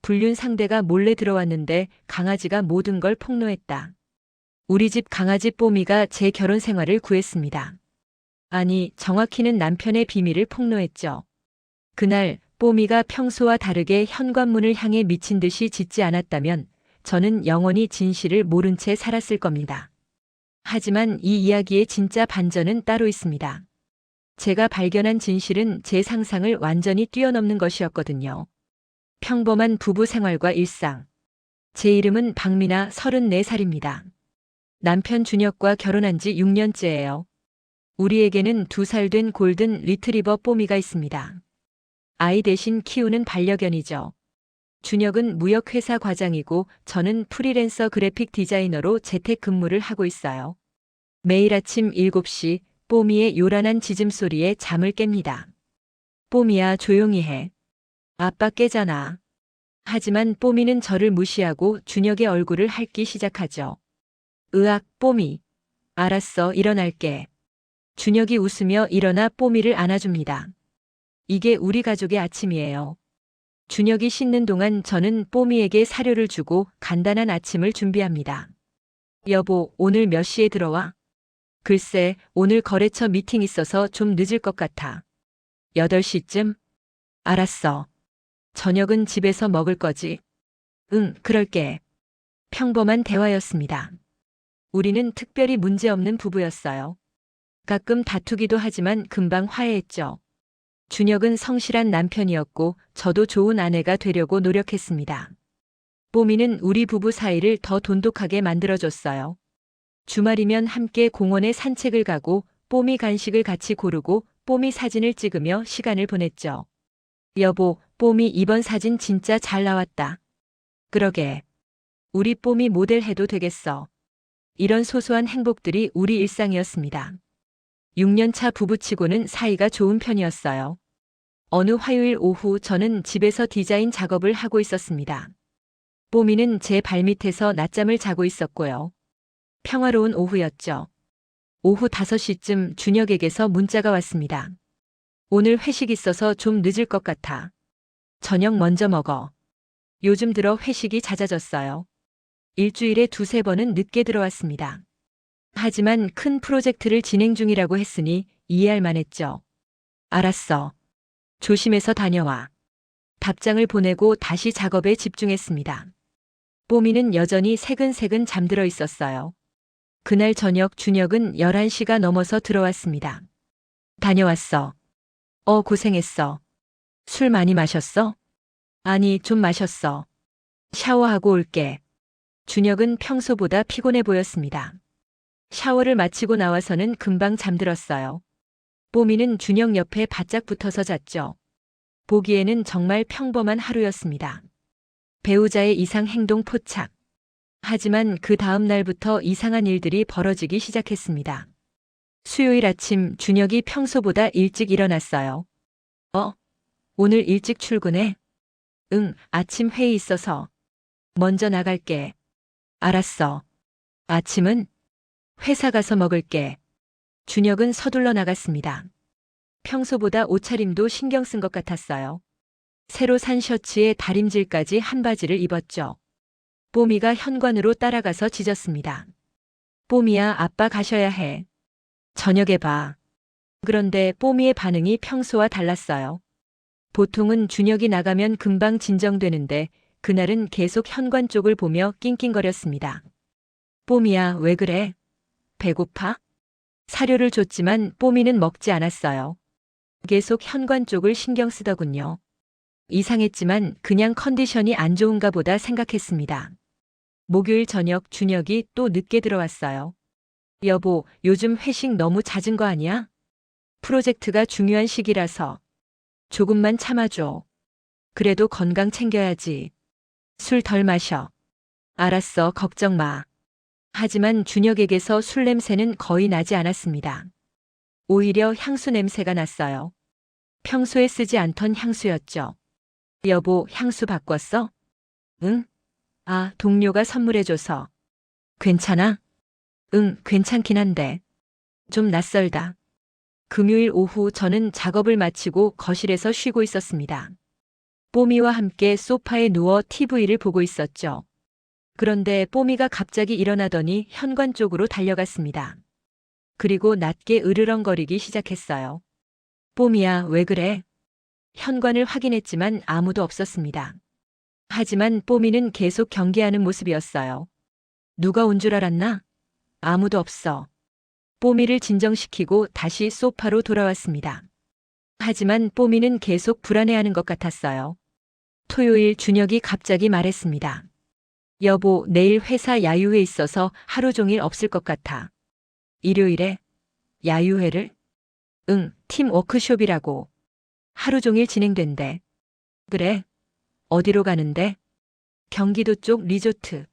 불륜 상대가 몰래 들어왔는데 강아지가 모든 걸 폭로했다. 우리 집 강아지 뽀미가 제 결혼 생활을 구했습니다. 아니, 정확히는 남편의 비밀을 폭로했죠. 그날 뽀미가 평소와 다르게 현관문을 향해 미친 듯이 짖지 않았다면 저는 영원히 진실을 모른 채 살았을 겁니다. 하지만 이 이야기의 진짜 반전은 따로 있습니다. 제가 발견한 진실은 제 상상을 완전히 뛰어넘는 것이었거든요. 평범한 부부 생활과 일상. 제 이름은 박미나 34살입니다. 남편 준혁과 결혼한 지 6년째예요. 우리에게는 2살 된 골든 리트리버 뽀미가 있습니다. 아이 대신 키우는 반려견이죠. 준혁은 무역회사 과장이고 저는 프리랜서 그래픽 디자이너로 재택근무를 하고 있어요. 매일 아침 7시 뽀미의 요란한 짖음소리에 잠을 깹니다. 뽀미야, 조용히 해. 아빠 깨잖아. 하지만 뽀미는 저를 무시하고 준혁의 얼굴을 핥기 시작하죠. 으악, 뽀미. 알았어, 일어날게. 준혁이 웃으며 일어나 뽀미를 안아줍니다. 이게 우리 가족의 아침이에요. 준혁이 씻는 동안 저는 뽀미에게 사료를 주고 간단한 아침을 준비합니다. 여보, 오늘 몇 시에 들어와? 글쎄, 오늘 거래처 미팅 있어서 좀 늦을 것 같아. 8시쯤? 알았어. 저녁은 집에서 먹을 거지? 응, 그럴게. 평범한 대화였습니다. 우리는 특별히 문제없는 부부였어요. 가끔 다투기도 하지만 금방 화해했죠. 준혁은 성실한 남편이었고 저도 좋은 아내가 되려고 노력했습니다. 뽀미는 우리 부부 사이를 더 돈독하게 만들어줬어요. 주말이면 함께 공원에 산책을 가고 뽀미 간식을 같이 고르고 뽀미 사진을 찍으며 시간을 보냈죠. 여보, 뽀미 이번 사진 진짜 잘 나왔다. 그러게. 우리 뽀미 모델 해도 되겠어. 이런 소소한 행복들이 우리 일상이었습니다. 6년차 부부치고는 사이가 좋은 편이었어요. 어느 화요일 오후 저는 집에서 디자인 작업을 하고 있었습니다. 뽀미는 제 발밑에서 낮잠을 자고 있었고요. 평화로운 오후였죠. 오후 5시쯤 준혁에게서 문자가 왔습니다. 오늘 회식 있어서 좀 늦을 것 같아. 저녁 먼저 먹어. 요즘 들어 회식이 잦아졌어요. 일주일에 2~3번은 늦게 들어왔습니다. 하지만 큰 프로젝트를 진행 중이라고 했으니 이해할 만했죠. 알았어. 조심해서 다녀와. 답장을 보내고 다시 작업에 집중했습니다. 뽀미는 여전히 새근새근 잠들어 있었어요. 그날 저녁 준혁은 11시가 넘어서 들어왔습니다. 다녀왔어. 고생했어. 술 많이 마셨어? 아니, 좀 마셨어. 샤워하고 올게. 준혁은 평소보다 피곤해 보였습니다. 샤워를 마치고 나와서는 금방 잠들었어요. 뽀미는 준혁 옆에 바짝 붙어서 잤죠. 보기에는 정말 평범한 하루였습니다. 배우자의 이상 행동 포착. 하지만 그 다음 날부터 이상한 일들이 벌어지기 시작했습니다. 수요일 아침 준혁이 평소보다 일찍 일어났어요. 오늘 일찍 출근해? 응, 아침 회의 있어서. 먼저 나갈게. 알았어. 아침은? 회사 가서 먹을게. 준혁은 서둘러 나갔습니다. 평소보다 옷차림도 신경 쓴 것 같았어요. 새로 산 셔츠에 다림질까지 한 바지를 입었죠. 뽀미가 현관으로 따라가서 짖었습니다. 뽀미야, 아빠 가셔야 해. 저녁에 봐. 그런데 뽀미의 반응이 평소와 달랐어요. 보통은 준혁이 나가면 금방 진정되는데 그날은 계속 현관 쪽을 보며 낑낑거렸습니다. 뽀미야, 왜 그래? 배고파? 사료를 줬지만 뽀미는 먹지 않았어요. 계속 현관 쪽을 신경 쓰더군요. 이상했지만 그냥 컨디션이 안 좋은가 보다 생각했습니다. 목요일 저녁 준혁이 또 늦게 들어왔어요. 여보, 요즘 회식 너무 잦은 거 아니야? 프로젝트가 중요한 시기라서. 조금만 참아줘. 그래도 건강 챙겨야지. 술 덜 마셔. 알았어, 걱정 마. 하지만 준혁에게서 술 냄새는 거의 나지 않았습니다. 오히려 향수 냄새가 났어요. 평소에 쓰지 않던 향수였죠. 여보, 향수 바꿨어? 응? 동료가 선물해줘서. 괜찮아? 응, 괜찮긴 한데. 좀 낯설다. 금요일 오후 저는 작업을 마치고 거실에서 쉬고 있었습니다. 뽀미와 함께 소파에 누워 TV를 보고 있었죠. 그런데 뽀미가 갑자기 일어나더니 현관 쪽으로 달려갔습니다. 그리고 낮게 으르렁거리기 시작했어요. 뽀미야, 왜 그래? 현관을 확인했지만 아무도 없었습니다. 하지만 뽀미는 계속 경계하는 모습이었어요. 누가 온 줄 알았나? 아무도 없어. 뽀미를 진정시키고 다시 소파로 돌아왔습니다. 하지만 뽀미는 계속 불안해하는 것 같았어요. 토요일 준혁이 갑자기 말했습니다. 여보, 내일 회사 야유회 있어서 하루 종일 없을 것 같아. 일요일에? 야유회를? 응, 팀 워크숍이라고. 하루 종일 진행된대. 그래? 어디로 가는데? 경기도 쪽 리조트.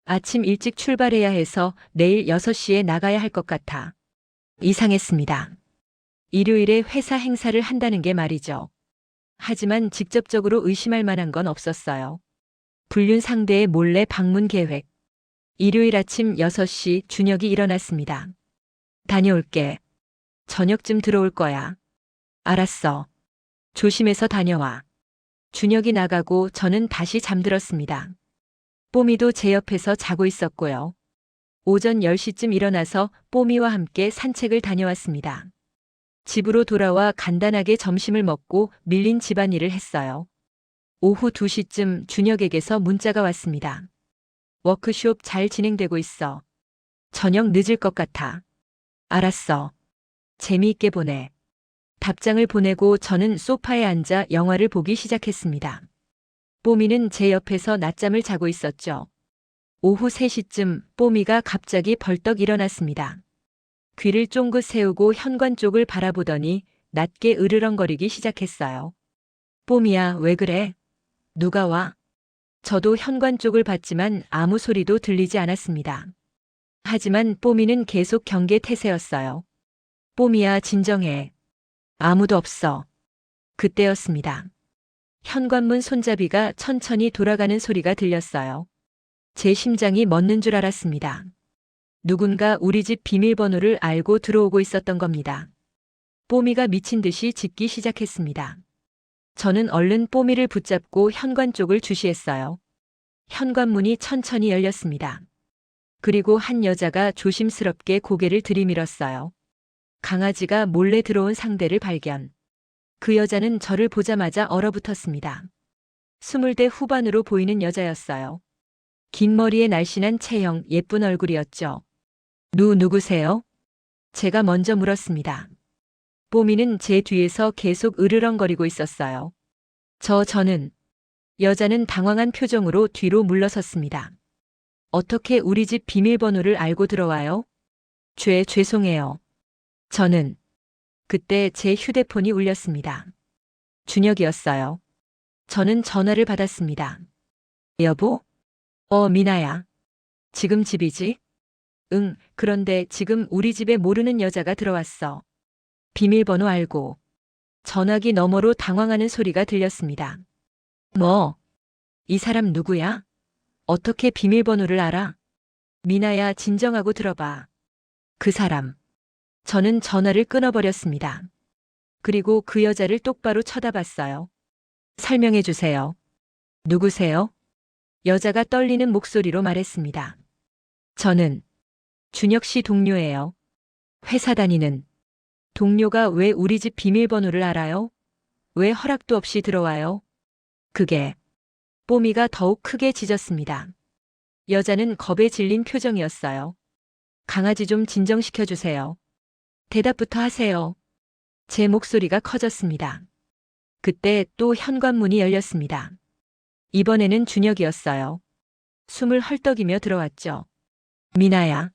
아침 일찍 출발해야 해서 내일 6시에 나가야 할 것 같아. 이상했습니다. 일요일에 회사 행사를 한다는 게 말이죠. 하지만 직접적으로 의심할 만한 건 없었어요. 불륜 상대의 몰래 방문 계획. 일요일 아침 6시 준혁이 일어났습니다. 다녀올게. 저녁쯤 들어올 거야. 알았어. 조심해서 다녀와. 준혁이 나가고 저는 다시 잠들었습니다. 뽀미도 제 옆에서 자고 있었고요. 오전 10시쯤 일어나서 뽀미와 함께 산책을 다녀왔습니다. 집으로 돌아와 간단하게 점심을 먹고 밀린 집안일을 했어요. 오후 2시쯤 준혁에게서 문자가 왔습니다. 워크숍 잘 진행되고 있어. 저녁 늦을 것 같아. 알았어. 재미있게 보내. 답장을 보내고 저는 소파에 앉아 영화를 보기 시작했습니다. 뽀미는 제 옆에서 낮잠을 자고 있었죠. 오후 3시쯤 뽀미가 갑자기 벌떡 일어났습니다. 귀를 쫑긋 세우고 현관 쪽을 바라보더니 낮게 으르렁거리기 시작했어요. 뽀미야, 왜 그래? 누가 와? 저도 현관 쪽을 봤지만 아무 소리도 들리지 않았습니다. 하지만 뽀미는 계속 경계 태세였어요. 뽀미야, 진정해. 아무도 없어. 그때였습니다. 현관문 손잡이가 천천히 돌아가는 소리가 들렸어요. 제 심장이 멎는 줄 알았습니다. 누군가 우리 집 비밀번호를 알고 들어오고 있었던 겁니다. 뽀미가 미친 듯이 짖기 시작했습니다. 저는 얼른 뽀미를 붙잡고 현관 쪽을 주시했어요. 현관문이 천천히 열렸습니다. 그리고 한 여자가 조심스럽게 고개를 들이밀었어요. 강아지가 몰래 들어온 상대를 발견. 그 여자는 저를 보자마자 얼어붙었습니다. 20대 후반으로 보이는 여자였어요. 긴 머리에 날씬한 체형, 예쁜 얼굴이었죠. 누구세요? 제가 먼저 물었습니다. 뽀미는 제 뒤에서 계속 으르렁거리고 있었어요. 저는. 여자는 당황한 표정으로 뒤로 물러섰습니다. 어떻게 우리 집 비밀번호를 알고 들어와요? 죄송해요. 저는. 그때 제 휴대폰이 울렸습니다. 준혁이었어요. 저는 전화를 받았습니다. 여보? 미나야. 지금 집이지? 응, 그런데 지금 우리 집에 모르는 여자가 들어왔어. 비밀번호 알고. 전화기 너머로 당황하는 소리가 들렸습니다. 뭐? 이 사람 누구야? 어떻게 비밀번호를 알아? 미나야, 진정하고 들어봐. 그 사람. 저는 전화를 끊어버렸습니다. 그리고 그 여자를 똑바로 쳐다봤어요. 설명해 주세요. 누구세요? 여자가 떨리는 목소리로 말했습니다. 저는 준혁 씨 동료예요. 회사 다니는. 동료가 왜 우리 집 비밀번호를 알아요? 왜 허락도 없이 들어와요? 그게. 뽀미가 더욱 크게 짖었습니다. 여자는 겁에 질린 표정이었어요. 강아지 좀 진정시켜 주세요. 대답부터 하세요. 제 목소리가 커졌습니다. 그때 또 현관문이 열렸습니다. 이번에는 준혁이었어요. 숨을 헐떡이며 들어왔죠. 미나야.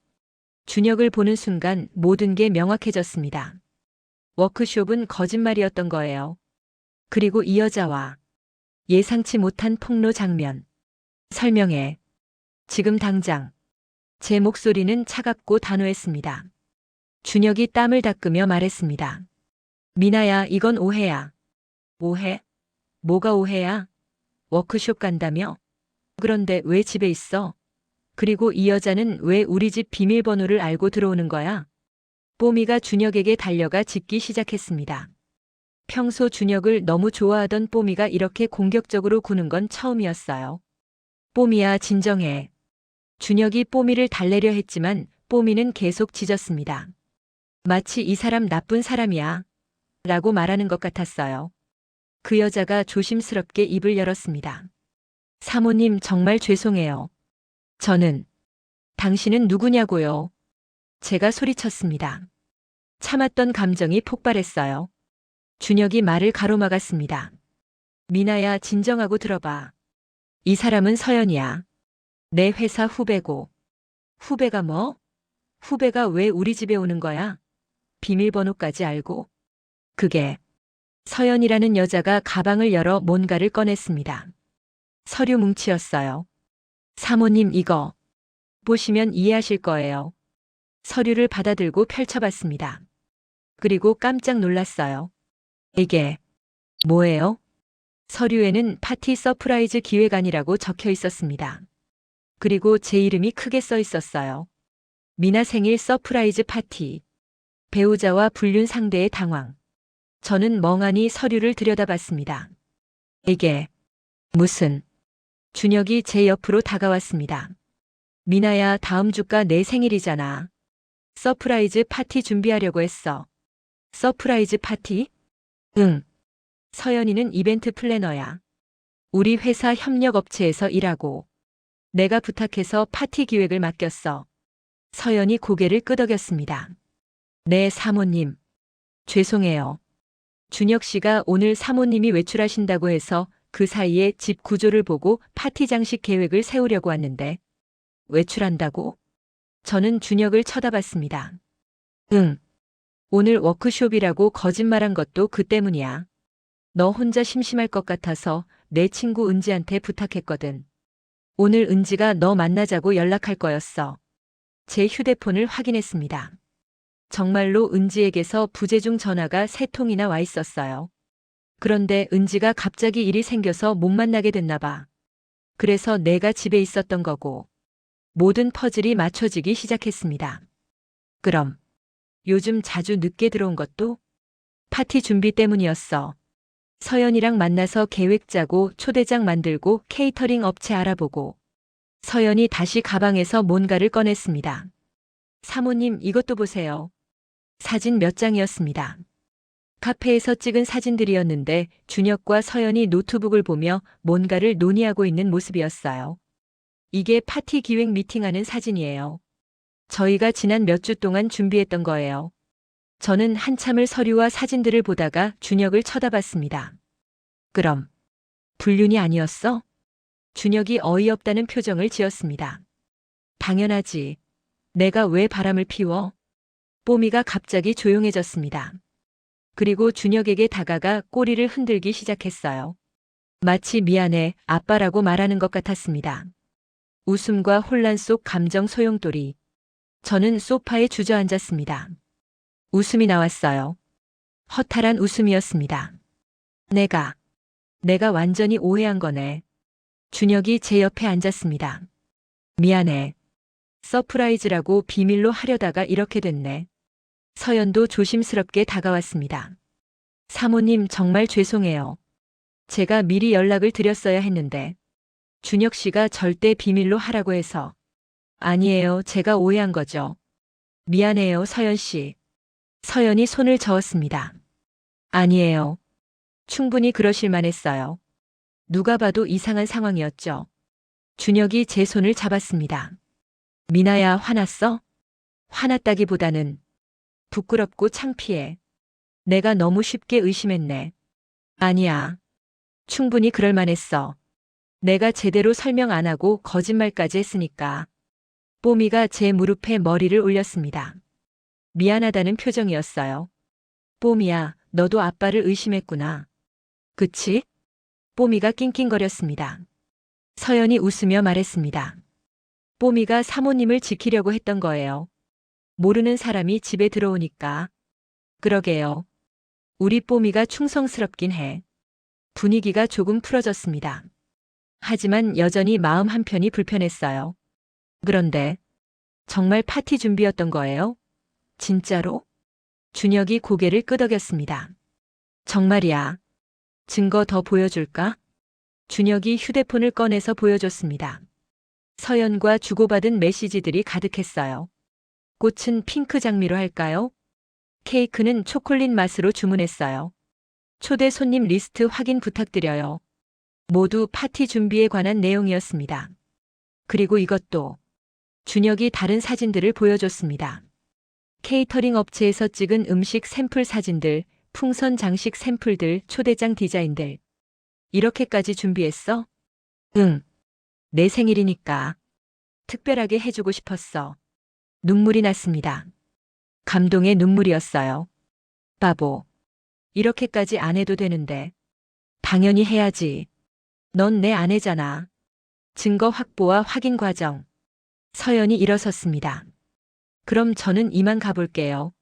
준혁을 보는 순간 모든 게 명확해졌습니다. 워크숍은 거짓말이었던 거예요. 그리고 이 여자와 예상치 못한 폭로 장면. 설명해. 지금 당장. 제 목소리는 차갑고 단호했습니다. 준혁이 땀을 닦으며 말했습니다. 미나야, 이건 오해야. 오해? 뭐가 오해야? 워크숍 간다며? 그런데 왜 집에 있어? 그리고 이 여자는 왜 우리 집 비밀번호를 알고 들어오는 거야? 뽀미가 준혁에게 달려가 짖기 시작했습니다. 평소 준혁을 너무 좋아하던 뽀미가 이렇게 공격적으로 구는 건 처음이었어요. 뽀미야, 진정해. 준혁이 뽀미를 달래려 했지만 뽀미는 계속 짖었습니다. 마치 이 사람 나쁜 사람이야 라고 말하는 것 같았어요. 그 여자가 조심스럽게 입을 열었습니다. 사모님, 정말 죄송해요. 저는 당신은 누구냐고요? 제가 소리쳤습니다. 참았던 감정이 폭발했어요. 준혁이 말을 가로막았습니다. 미나야, 진정하고 들어봐. 이 사람은 서연이야. 내 회사 후배고. 후배가 뭐? 후배가 왜 우리 집에 오는 거야? 비밀번호까지 알고. 그게 서연이라는 여자가 가방을 열어 뭔가를 꺼냈습니다. 서류 뭉치였어요. 사모님, 이거 보시면 이해하실 거예요. 서류를 받아들고 펼쳐봤습니다. 그리고 깜짝 놀랐어요. 이게 뭐예요? 서류에는 파티 서프라이즈 기획안이라고 적혀 있었습니다. 그리고 제 이름이 크게 써 있었어요. 미나 생일 서프라이즈 파티. 배우자와 불륜 상대의 당황. 저는 멍하니 서류를 들여다봤습니다. 이게 무슨... 준혁이 제 옆으로 다가왔습니다. 미나야, 다음 주가 내 생일이잖아. 서프라이즈 파티 준비하려고 했어. 서프라이즈 파티? 응. 서연이는 이벤트 플래너야. 우리 회사 협력업체에서 일하고. 내가 부탁해서 파티 기획을 맡겼어. 서연이 고개를 끄덕였습니다. 네, 사모님. 죄송해요. 준혁 씨가 오늘 사모님이 외출하신다고 해서 그 사이에 집 구조를 보고 파티 장식 계획을 세우려고 왔는데. 외출한다고? 저는 준혁을 쳐다봤습니다. 응. 오늘 워크숍이라고 거짓말한 것도 그 때문이야. 너 혼자 심심할 것 같아서 내 친구 은지한테 부탁했거든. 오늘 은지가 너 만나자고 연락할 거였어. 제 휴대폰을 확인했습니다. 정말로 은지에게서 부재중 전화가 3통이나 와 있었어요. 그런데 은지가 갑자기 일이 생겨서 못 만나게 됐나 봐. 그래서 내가 집에 있었던 거고. 모든 퍼즐이 맞춰지기 시작했습니다. 그럼 요즘 자주 늦게 들어온 것도 파티 준비 때문이었어. 서연이랑 만나서 계획 짜고 초대장 만들고 케이터링 업체 알아보고. 서연이 다시 가방에서 뭔가를 꺼냈습니다. 사모님, 이것도 보세요. 사진 몇 장이었습니다. 카페에서 찍은 사진들이었는데 준혁과 서연이 노트북을 보며 뭔가를 논의하고 있는 모습이었어요. 이게 파티 기획 미팅하는 사진이에요. 저희가 지난 몇 주 동안 준비했던 거예요. 저는 한참을 서류와 사진들을 보다가 준혁을 쳐다봤습니다. 그럼 불륜이 아니었어? 준혁이 어이없다는 표정을 지었습니다. 당연하지. 내가 왜 바람을 피워? 뽀미가 갑자기 조용해졌습니다. 그리고 준혁에게 다가가 꼬리를 흔들기 시작했어요. 마치 미안해, 아빠라고 말하는 것 같았습니다. 웃음과 혼란 속 감정 소용돌이. 저는 소파에 주저앉았습니다. 웃음이 나왔어요. 허탈한 웃음이었습니다. 내가 완전히 오해한 거네. 준혁이 제 옆에 앉았습니다. 미안해. 서프라이즈라고 비밀로 하려다가 이렇게 됐네. 서연도 조심스럽게 다가왔습니다. 사모님, 정말 죄송해요. 제가 미리 연락을 드렸어야 했는데. 준혁 씨가 절대 비밀로 하라고 해서. 아니에요, 제가 오해한 거죠. 미안해요, 서연 씨. 서연이 손을 저었습니다. 아니에요. 충분히 그러실 만했어요. 누가 봐도 이상한 상황이었죠. 준혁이 제 손을 잡았습니다. 미나야, 화났어? 화났다기보다는 부끄럽고 창피해. 내가 너무 쉽게 의심했네. 아니야. 충분히 그럴 만했어. 내가 제대로 설명 안 하고 거짓말까지 했으니까. 뽀미가 제 무릎에 머리를 올렸습니다. 미안하다는 표정이었어요. 뽀미야, 너도 아빠를 의심했구나. 그치? 뽀미가 낑낑거렸습니다. 서연이 웃으며 말했습니다. 뽀미가 사모님을 지키려고 했던 거예요. 모르는 사람이 집에 들어오니까. 그러게요. 우리 뽀미가 충성스럽긴 해. 분위기가 조금 풀어졌습니다. 하지만 여전히 마음 한편이 불편했어요. 그런데 정말 파티 준비였던 거예요? 진짜로? 준혁이 고개를 끄덕였습니다. 정말이야. 증거 더 보여줄까? 준혁이 휴대폰을 꺼내서 보여줬습니다. 서연과 주고받은 메시지들이 가득했어요. 꽃은 핑크 장미로 할까요? 케이크는 초콜릿 맛으로 주문했어요. 초대 손님 리스트 확인 부탁드려요. 모두 파티 준비에 관한 내용이었습니다. 그리고 이것도 준혁이 다른 사진들을 보여줬습니다. 케이터링 업체에서 찍은 음식 샘플 사진들, 풍선 장식 샘플들, 초대장 디자인들. 이렇게까지 준비했어? 응. 내 생일이니까. 특별하게 해주고 싶었어. 눈물이 났습니다. 감동의 눈물이었어요. 바보. 이렇게까지 안 해도 되는데. 당연히 해야지. 넌 내 아내잖아. 증거 확보와 확인 과정. 서연이 일어섰습니다. 그럼 저는 이만 가볼게요.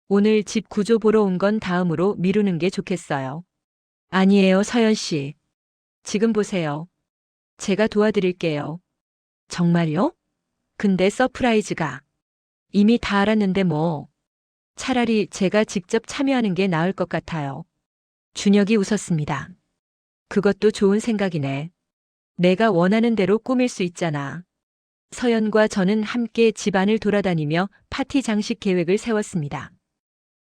오늘 집 구조 보러 온 건 다음으로 미루는 게 좋겠어요. 아니에요, 서연 씨. 지금 보세요. 제가 도와드릴게요. 정말요? 근데 서프라이즈가 이미 다 알았는데 뭐. 차라리 제가 직접 참여하는 게 나을 것 같아요. 준혁이 웃었습니다. 그것도 좋은 생각이네. 내가 원하는 대로 꾸밀 수 있잖아. 서연과 저는 함께 집안을 돌아다니며 파티 장식 계획을 세웠습니다.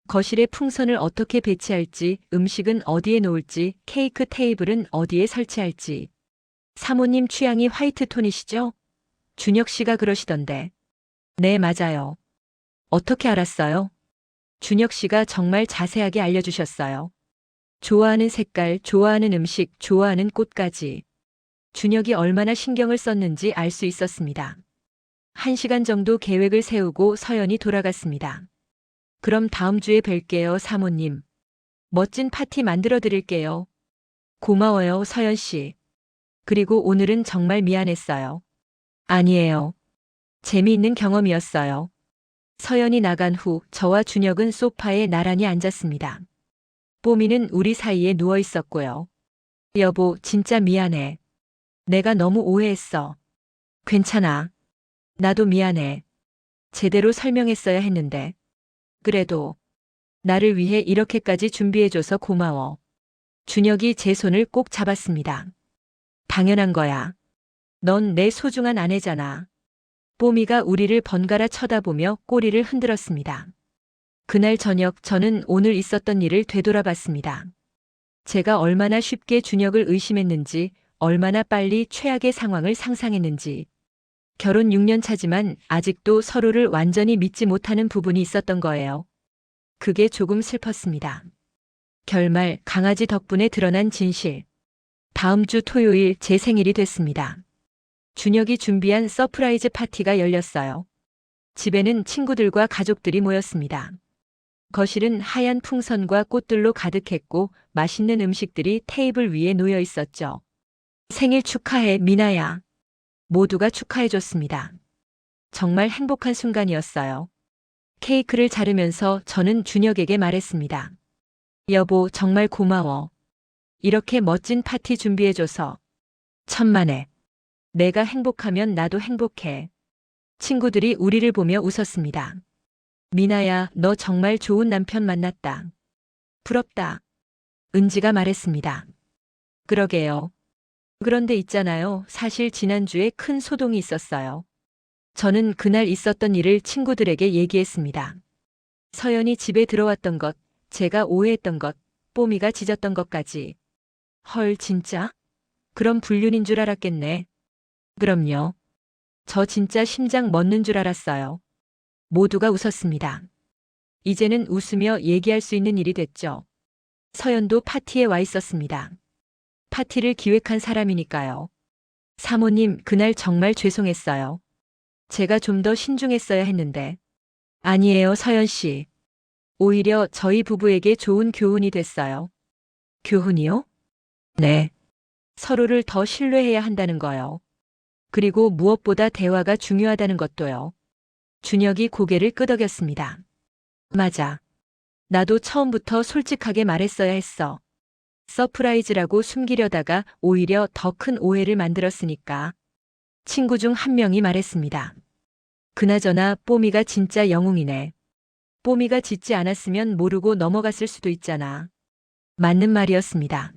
거실에 풍선을 어떻게 배치할지, 음식은 어디에 놓을지, 케이크 테이블은 어디에 설치할지. 사모님 취향이 화이트 톤이시죠? 준혁 씨가 그러시던데. 네, 맞아요. 어떻게 알았어요? 준혁 씨가 정말 자세하게 알려주셨어요. 좋아하는 색깔, 좋아하는 음식, 좋아하는 꽃까지. 준혁이 얼마나 신경을 썼는지 알 수 있었습니다. 1시간 정도 계획을 세우고 서연이 돌아갔습니다. 그럼 다음 주에 뵐게요, 사모님. 멋진 파티 만들어 드릴게요. 고마워요, 서연 씨. 그리고 오늘은 정말 미안했어요. 아니에요. 재미있는 경험이었어요. 서연이 나간 후 저와 준혁은 소파에 나란히 앉았습니다. 뽀미는 우리 사이에 누워 있었고요. 여보, 진짜 미안해. 내가 너무 오해했어. 괜찮아. 나도 미안해. 제대로 설명했어야 했는데. 그래도 나를 위해 이렇게까지 준비해줘서 고마워. 준혁이 제 손을 꼭 잡았습니다. 당연한 거야. 넌 내 소중한 아내잖아. 뽀미가 우리를 번갈아 쳐다보며 꼬리를 흔들었습니다. 그날 저녁 저는 오늘 있었던 일을 되돌아봤습니다. 제가 얼마나 쉽게 준혁을 의심했는지, 얼마나 빨리 최악의 상황을 상상했는지. 결혼 6년 차지만 아직도 서로를 완전히 믿지 못하는 부분이 있었던 거예요. 그게 조금 슬펐습니다. 결말, 강아지 덕분에 드러난 진실. 다음 주 토요일 제 생일이 됐습니다. 준혁이 준비한 서프라이즈 파티가 열렸어요. 집에는 친구들과 가족들이 모였습니다. 거실은 하얀 풍선과 꽃들로 가득했고 맛있는 음식들이 테이블 위에 놓여 있었죠. 생일 축하해, 미나야. 모두가 축하해줬습니다. 정말 행복한 순간이었어요. 케이크를 자르면서 저는 준혁에게 말했습니다. 여보, 정말 고마워. 이렇게 멋진 파티 준비해줘서. 천만에. 내가 행복하면 나도 행복해. 친구들이 우리를 보며 웃었습니다. 미나야, 너 정말 좋은 남편 만났다. 부럽다. 은지가 말했습니다. 그러게요. 그런데 있잖아요. 사실 지난주에 큰 소동이 있었어요. 저는 그날 있었던 일을 친구들에게 얘기했습니다. 서연이 집에 들어왔던 것, 제가 오해했던 것, 뽀미가 짖었던 것까지. 헐, 진짜? 그럼 불륜인 줄 알았겠네. 그럼요. 저 진짜 심장 멎는 줄 알았어요. 모두가 웃었습니다. 이제는 웃으며 얘기할 수 있는 일이 됐죠. 서연도 파티에 와 있었습니다. 파티를 기획한 사람이니까요. 사모님, 그날 정말 죄송했어요. 제가 좀 더 신중했어야 했는데. 아니에요, 서연 씨. 오히려 저희 부부에게 좋은 교훈이 됐어요. 교훈이요? 네. 서로를 더 신뢰해야 한다는 거요. 그리고 무엇보다 대화가 중요하다는 것도요. 준혁이 고개를 끄덕였습니다. 맞아. 나도 처음부터 솔직하게 말했어야 했어. 서프라이즈라고 숨기려다가 오히려 더 큰 오해를 만들었으니까. 친구 중 한 명이 말했습니다. 그나저나 뽀미가 진짜 영웅이네. 뽀미가 짖지 않았으면 모르고 넘어갔을 수도 있잖아. 맞는 말이었습니다.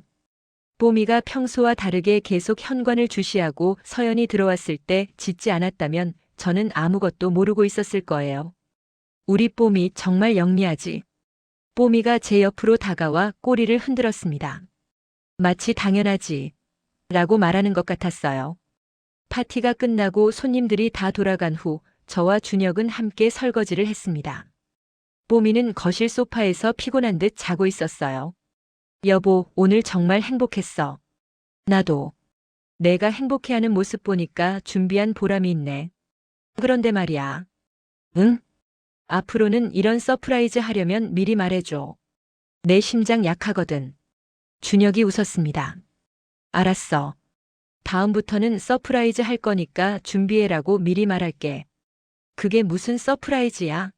뽀미가 평소와 다르게 계속 현관을 주시하고 서연이 들어왔을 때 짖지 않았다면 저는 아무것도 모르고 있었을 거예요. 우리 뽀미 정말 영리하지. 뽀미가 제 옆으로 다가와 꼬리를 흔들었습니다. 마치 당연하지. 라고 말하는 것 같았어요. 파티가 끝나고 손님들이 다 돌아간 후 저와 준혁은 함께 설거지를 했습니다. 뽀미는 거실 소파에서 피곤한 듯 자고 있었어요. 여보, 오늘 정말 행복했어. 나도. 내가 행복해하는 모습 보니까 준비한 보람이 있네. 그런데 말이야. 응? 앞으로는 이런 서프라이즈 하려면 미리 말해줘. 내 심장 약하거든. 준혁이 웃었습니다. 알았어. 다음부터는 서프라이즈 할 거니까 준비해라고 미리 말할게. 그게 무슨 서프라이즈야?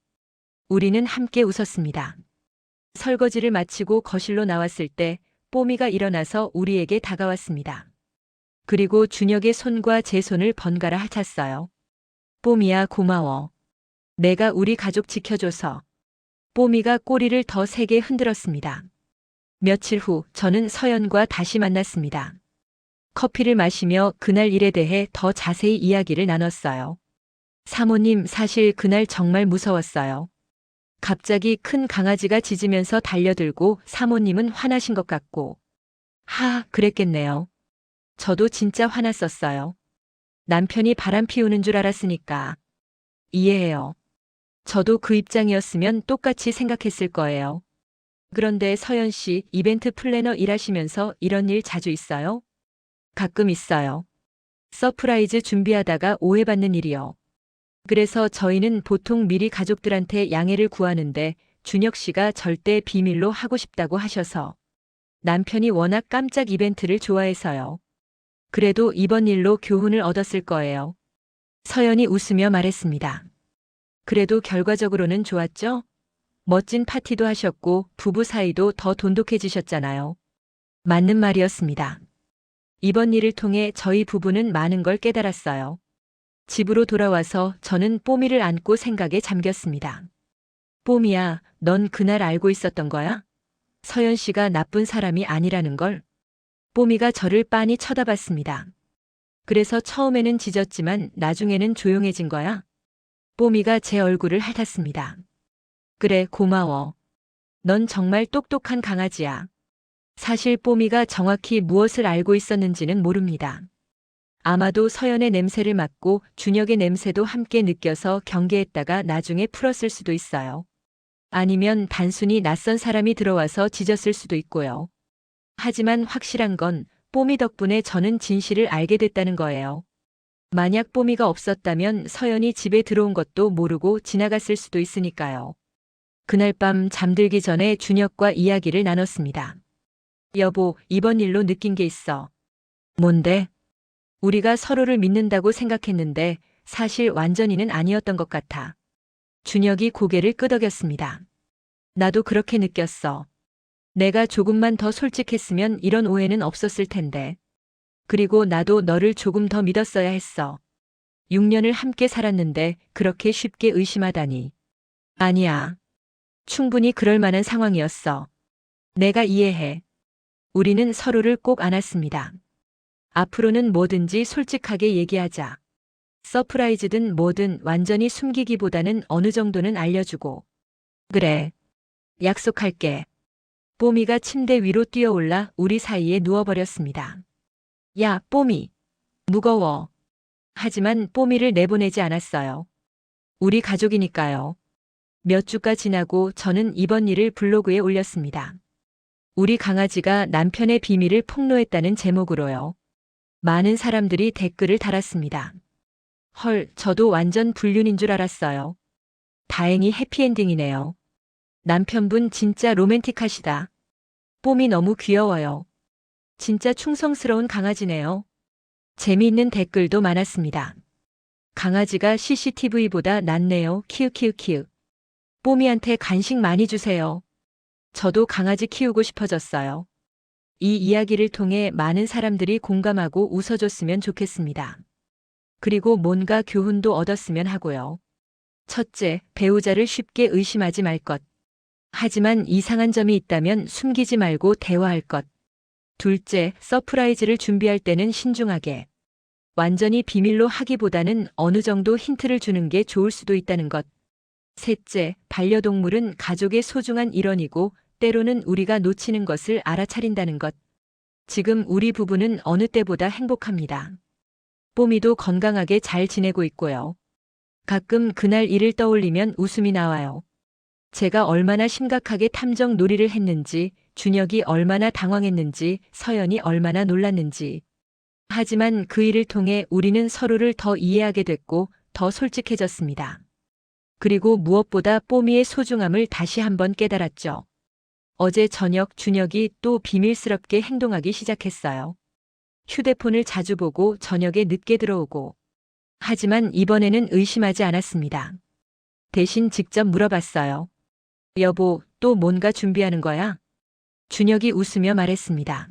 우리는 함께 웃었습니다. 설거지를 마치고 거실로 나왔을 때 뽀미가 일어나서 우리에게 다가왔습니다. 그리고 준혁의 손과 제 손을 번갈아 핥았어요. 뽀미야, 고마워. 내가 우리 가족 지켜줘서. 뽀미가 꼬리를 더 세게 흔들었습니다. 며칠 후 저는 서연과 다시 만났습니다. 커피를 마시며 그날 일에 대해 더 자세히 이야기를 나눴어요. 사모님, 사실 그날 정말 무서웠어요. 갑자기 큰 강아지가 짖으면서 달려들고 사모님은 화나신 것 같고. 그랬겠네요. 저도 진짜 화났었어요. 남편이 바람 피우는 줄 알았으니까. 이해해요. 저도 그 입장이었으면 똑같이 생각했을 거예요. 그런데 서연 씨, 이벤트 플래너 일하시면서 이런 일 자주 있어요? 가끔 있어요. 서프라이즈 준비하다가 오해받는 일이요. 그래서 저희는 보통 미리 가족들한테 양해를 구하는데 준혁 씨가 절대 비밀로 하고 싶다고 하셔서. 남편이 워낙 깜짝 이벤트를 좋아해서요. 그래도 이번 일로 교훈을 얻었을 거예요. 서연이 웃으며 말했습니다. 그래도 결과적으로는 좋았죠? 멋진 파티도 하셨고 부부 사이도 더 돈독해지셨잖아요. 맞는 말이었습니다. 이번 일을 통해 저희 부부는 많은 걸 깨달았어요. 집으로 돌아와서 저는 뽀미를 안고 생각에 잠겼습니다. 뽀미야, 넌 그날 알고 있었던 거야? 서연 씨가 나쁜 사람이 아니라는 걸. 뽀미가 저를 빤히 쳐다봤습니다. 그래서 처음에는 짖었지만 나중에는 조용해진 거야? 뽀미가 제 얼굴을 핥았습니다. 그래, 고마워. 넌 정말 똑똑한 강아지야. 사실 뽀미가 정확히 무엇을 알고 있었는지는 모릅니다. 아마도 서연의 냄새를 맡고 준혁의 냄새도 함께 느껴서 경계했다가 나중에 풀었을 수도 있어요. 아니면 단순히 낯선 사람이 들어와서 짖었을 수도 있고요. 하지만 확실한 건 뽀미 덕분에 저는 진실을 알게 됐다는 거예요. 만약 뽀미가 없었다면 서연이 집에 들어온 것도 모르고 지나갔을 수도 있으니까요. 그날 밤 잠들기 전에 준혁과 이야기를 나눴습니다. 여보, 이번 일로 느낀 게 있어. 뭔데? 우리가 서로를 믿는다고 생각했는데 사실 완전히는 아니었던 것 같아. 준혁이 고개를 끄덕였습니다. 나도 그렇게 느꼈어. 내가 조금만 더 솔직했으면 이런 오해는 없었을 텐데. 그리고 나도 너를 조금 더 믿었어야 했어. 6년을 함께 살았는데 그렇게 쉽게 의심하다니. 아니야. 충분히 그럴 만한 상황이었어. 내가 이해해. 우리는 서로를 꼭 안았습니다. 앞으로는 뭐든지 솔직하게 얘기하자. 서프라이즈든 뭐든 완전히 숨기기보다는 어느 정도는 알려주고. 그래. 약속할게. 뽀미가 침대 위로 뛰어올라 우리 사이에 누워버렸습니다. 야, 뽀미. 무거워. 하지만 뽀미를 내보내지 않았어요. 우리 가족이니까요. 몇 주가 지나고 저는 이번 일을 블로그에 올렸습니다. 우리 강아지가 남편의 비밀을 폭로했다는 제목으로요. 많은 사람들이 댓글을 달았습니다. 헐, 저도 완전 불륜인 줄 알았어요. 다행히 해피엔딩이네요. 남편분 진짜 로맨틱하시다. 뽀미 너무 귀여워요. 진짜 충성스러운 강아지네요. 재미있는 댓글도 많았습니다. 강아지가 CCTV보다 낫네요. 키읔키읔키읔. 뽀미한테 간식 많이 주세요. 저도 강아지 키우고 싶어졌어요. 이 이야기를 통해 많은 사람들이 공감하고 웃어줬으면 좋겠습니다. 그리고 뭔가 교훈도 얻었으면 하고요. 첫째, 배우자를 쉽게 의심하지 말 것. 하지만 이상한 점이 있다면 숨기지 말고 대화할 것. 둘째, 서프라이즈를 준비할 때는 신중하게. 완전히 비밀로 하기보다는 어느 정도 힌트를 주는 게 좋을 수도 있다는 것. 셋째, 반려동물은 가족의 소중한 일원이고 때로는 우리가 놓치는 것을 알아차린다는 것. 지금 우리 부부는 어느 때보다 행복합니다. 뽀미도 건강하게 잘 지내고 있고요. 가끔 그날 일을 떠올리면 웃음이 나와요. 제가 얼마나 심각하게 탐정 놀이를 했는지, 준혁이 얼마나 당황했는지, 서연이 얼마나 놀랐는지. 하지만 그 일을 통해 우리는 서로를 더 이해하게 됐고 더 솔직해졌습니다. 그리고 무엇보다 뽀미의 소중함을 다시 한번 깨달았죠. 어제 저녁 준혁이 또 비밀스럽게 행동하기 시작했어요. 휴대폰을 자주 보고 저녁에 늦게 들어오고. 하지만 이번에는 의심하지 않았습니다. 대신 직접 물어봤어요. 여보, 또 뭔가 준비하는 거야? 준혁이 웃으며 말했습니다.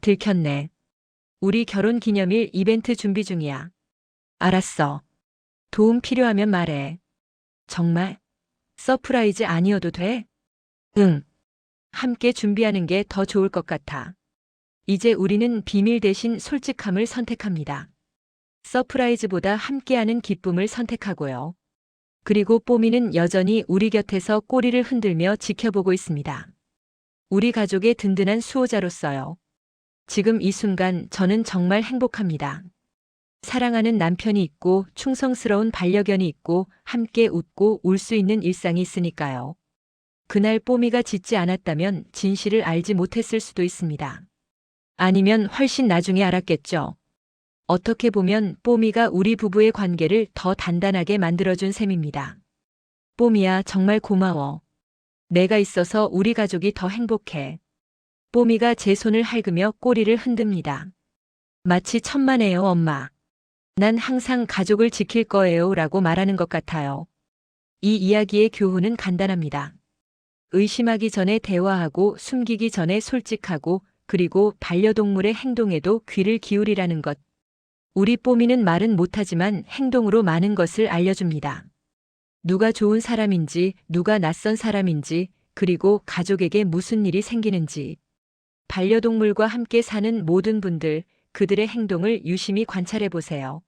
들켰네. 우리 결혼 기념일 이벤트 준비 중이야. 알았어. 도움 필요하면 말해. 정말? 서프라이즈 아니어도 돼? 응. 함께 준비하는 게 더 좋을 것 같아. 이제 우리는 비밀 대신 솔직함을 선택합니다. 서프라이즈보다 함께하는 기쁨을 선택하고요. 그리고 뽀미는 여전히 우리 곁에서 꼬리를 흔들며 지켜보고 있습니다. 우리 가족의 든든한 수호자로서요. 지금 이 순간 저는 정말 행복합니다. 사랑하는 남편이 있고 충성스러운 반려견이 있고 함께 웃고 울 수 있는 일상이 있으니까요. 그날 뽀미가 짖지 않았다면 진실을 알지 못했을 수도 있습니다. 아니면 훨씬 나중에 알았겠죠. 어떻게 보면 뽀미가 우리 부부의 관계를 더 단단하게 만들어준 셈입니다. 뽀미야, 정말 고마워. 내가 있어서 우리 가족이 더 행복해. 뽀미가 제 손을 핥으며 꼬리를 흔듭니다. 마치 천만에요, 엄마. 난 항상 가족을 지킬 거예요 라고 말하는 것 같아요. 이 이야기의 교훈은 간단합니다. 의심하기 전에 대화하고 숨기기 전에 솔직하고 그리고 반려동물의 행동에도 귀를 기울이라는 것. 우리 뽀미는 말은 못하지만 행동으로 많은 것을 알려줍니다. 누가 좋은 사람인지, 누가 낯선 사람인지, 그리고 가족에게 무슨 일이 생기는지. 반려동물과 함께 사는 모든 분들, 그들의 행동을 유심히 관찰해 보세요.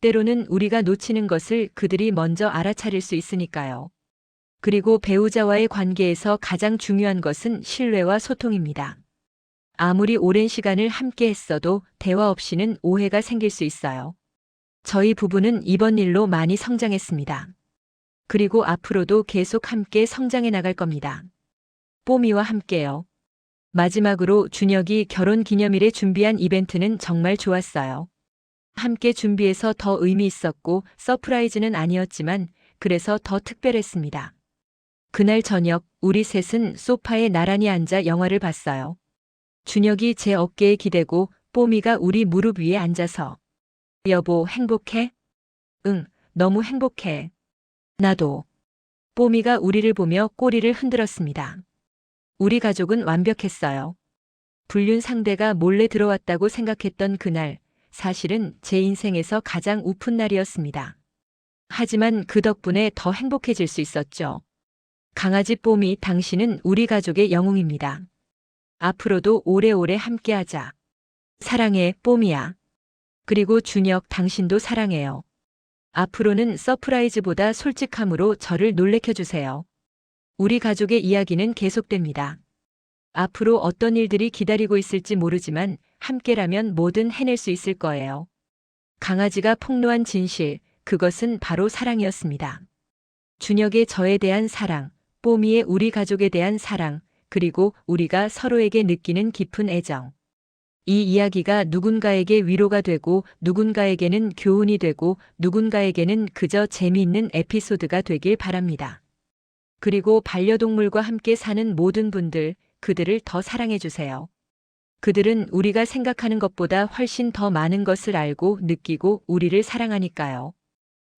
때로는 우리가 놓치는 것을 그들이 먼저 알아차릴 수 있으니까요. 그리고 배우자와의 관계에서 가장 중요한 것은 신뢰와 소통입니다. 아무리 오랜 시간을 함께 했어도 대화 없이는 오해가 생길 수 있어요. 저희 부부는 이번 일로 많이 성장했습니다. 그리고 앞으로도 계속 함께 성장해 나갈 겁니다. 뽀미와 함께요. 마지막으로 준혁이 결혼 기념일에 준비한 이벤트는 정말 좋았어요. 함께 준비해서 더 의미 있었고 서프라이즈는 아니었지만 그래서 더 특별했습니다. 그날 저녁 우리 셋은 소파에 나란히 앉아 영화를 봤어요. 준혁이 제 어깨에 기대고 뽀미가 우리 무릎 위에 앉아서 여보, 행복해? 응, 너무 행복해. 나도. 뽀미가 우리를 보며 꼬리를 흔들었습니다. 우리 가족은 완벽했어요. 불륜 상대가 몰래 들어왔다고 생각했던 그날, 사실은 제 인생에서 가장 우픈 날이었습니다. 하지만 그 덕분에 더 행복해질 수 있었죠. 강아지 뽀미, 당신은 우리 가족의 영웅입니다. 앞으로도 오래오래 함께하자. 사랑해, 뽀미야. 그리고 준혁, 당신도 사랑해요. 앞으로는 서프라이즈보다 솔직함으로 저를 놀래켜주세요. 우리 가족의 이야기는 계속됩니다. 앞으로 어떤 일들이 기다리고 있을지 모르지만 함께라면 뭐든 해낼 수 있을 거예요. 강아지가 폭로한 진실, 그것은 바로 사랑이었습니다. 준혁의 저에 대한 사랑, 뽀미의 우리 가족에 대한 사랑, 그리고 우리가 서로에게 느끼는 깊은 애정. 이 이야기가 누군가에게 위로가 되고 누군가에게는 교훈이 되고 누군가에게는 그저 재미있는 에피소드가 되길 바랍니다. 그리고 반려동물과 함께 사는 모든 분들, 그들을 더 사랑해 주세요. 그들은 우리가 생각하는 것보다 훨씬 더 많은 것을 알고 느끼고 우리를 사랑하니까요.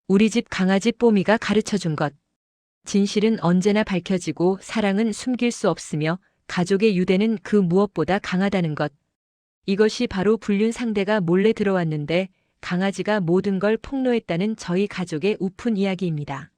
우리 집 강아지 뽀미가 가르쳐 준 것. 진실은 언제나 밝혀지고 사랑은 숨길 수 없으며 가족의 유대는 그 무엇보다 강하다는 것. 이것이 바로 불륜 상대가 몰래 들어왔는데 강아지가 모든 걸 폭로했다는 저희 가족의 우픈 이야기입니다.